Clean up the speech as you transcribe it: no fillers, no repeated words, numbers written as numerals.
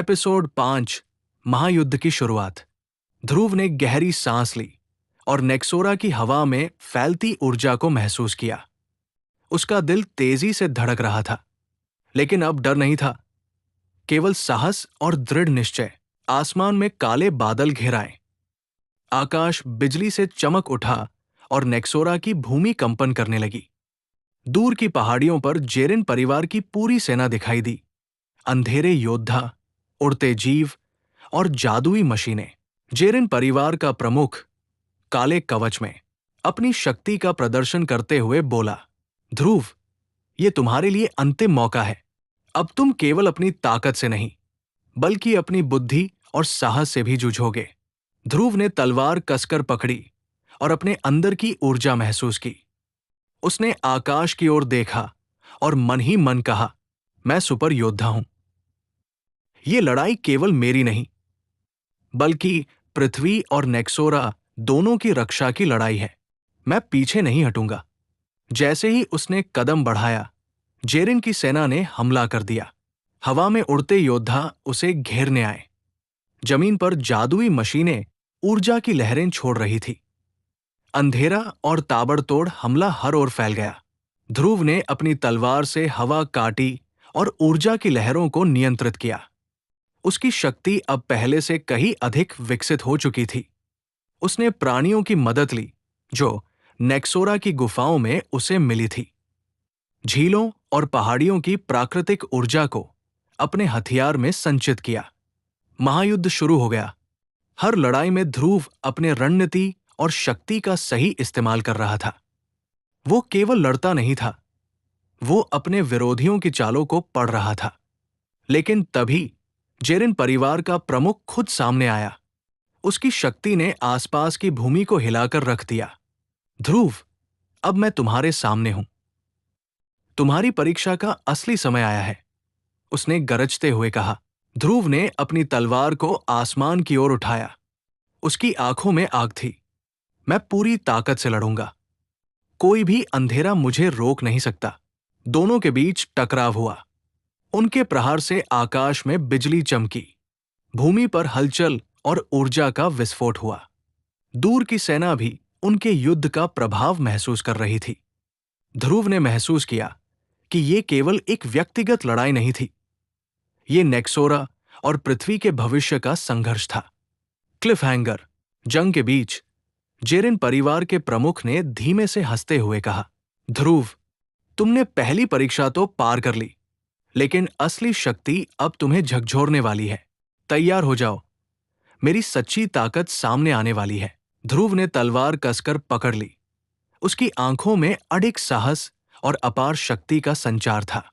Episode 5 महायुद्ध की शुरुआत। ध्रुव ने गहरी सांस ली और नेक्सोरा की हवा में फैलती ऊर्जा को महसूस किया। उसका दिल तेजी से धड़क रहा था, लेकिन अब डर नहीं था, केवल साहस और दृढ़ निश्चय। आसमान में काले बादल घेर आए, आकाश बिजली से चमक उठा और नेक्सोरा की भूमि कंपन करने लगी। दूर की पहाड़ियों पर जेरिन परिवार की पूरी सेना दिखाई दी। अंधेरे योद्धा, उड़ते जीव और जादुई मशीनें। जेरिन परिवार का प्रमुख काले कवच में अपनी शक्ति का प्रदर्शन करते हुए बोला, ध्रुव, ये तुम्हारे लिए अंतिम मौका है। अब तुम केवल अपनी ताकत से नहीं, बल्कि अपनी बुद्धि और साहस से भी जूझोगे। ध्रुव ने तलवार कसकर पकड़ी और अपने अंदर की ऊर्जा महसूस की। उसने आकाश की ओर देखा और मन ही मन कहा, मैं सुपर योद्धा हूं। ये लड़ाई केवल मेरी नहीं, बल्कि पृथ्वी और नेक्सोरा दोनों की रक्षा की लड़ाई है। मैं पीछे नहीं हटूंगा। जैसे ही उसने कदम बढ़ाया, जेरिन की सेना ने हमला कर दिया। हवा में उड़ते योद्धा उसे घेरने आए। जमीन पर जादुई मशीनें ऊर्जा की लहरें छोड़ रही थी। अंधेरा और ताबड़तोड़ हमला हर ओर फैल गया। ध्रुव ने अपनी तलवार से हवा काटी और ऊर्जा की लहरों को नियंत्रित किया। उसकी शक्ति अब पहले से कहीं अधिक विकसित हो चुकी थी। उसने प्राणियों की मदद ली जो नेक्सोरा की गुफाओं में उसे मिली थी। झीलों और पहाड़ियों की प्राकृतिक ऊर्जा को अपने हथियार में संचित किया। महायुद्ध शुरू हो गया। हर लड़ाई में ध्रुव अपने रणनीति और शक्ति का सही इस्तेमाल कर रहा था। वो केवल लड़ता नहीं था, वो अपने विरोधियों की चालों को पढ़ रहा था। लेकिन तभी जेरिन परिवार का प्रमुख खुद सामने आया। उसकी शक्ति ने आसपास की भूमि को हिलाकर रख दिया। ध्रुव, अब मैं तुम्हारे सामने हूं। तुम्हारी परीक्षा का असली समय आया है, उसने गरजते हुए कहा। ध्रुव ने अपनी तलवार को आसमान की ओर उठाया। उसकी आंखों में आग थी। मैं पूरी ताकत से लड़ूंगा। कोई भी अंधेरा मुझे रोक नहीं सकता। दोनों के बीच टकराव हुआ। उनके प्रहार से आकाश में बिजली चमकी। भूमि पर हलचल और ऊर्जा का विस्फोट हुआ। दूर की सेना भी उनके युद्ध का प्रभाव महसूस कर रही थी। ध्रुव ने महसूस किया कि ये केवल एक व्यक्तिगत लड़ाई नहीं थी, ये नेक्सोरा और पृथ्वी के भविष्य का संघर्ष था। क्लिफ हैंगर, जंग के बीच जेरिन परिवार के प्रमुख ने धीमे से हंसते हुए कहा, ध्रुव, तुमने पहली परीक्षा तो पार कर ली, लेकिन असली शक्ति अब तुम्हें झकझोरने वाली है। तैयार हो जाओ, मेरी सच्ची ताकत सामने आने वाली है। ध्रुव ने तलवार कसकर पकड़ ली। उसकी आंखों में अडिग साहस और अपार शक्ति का संचार था।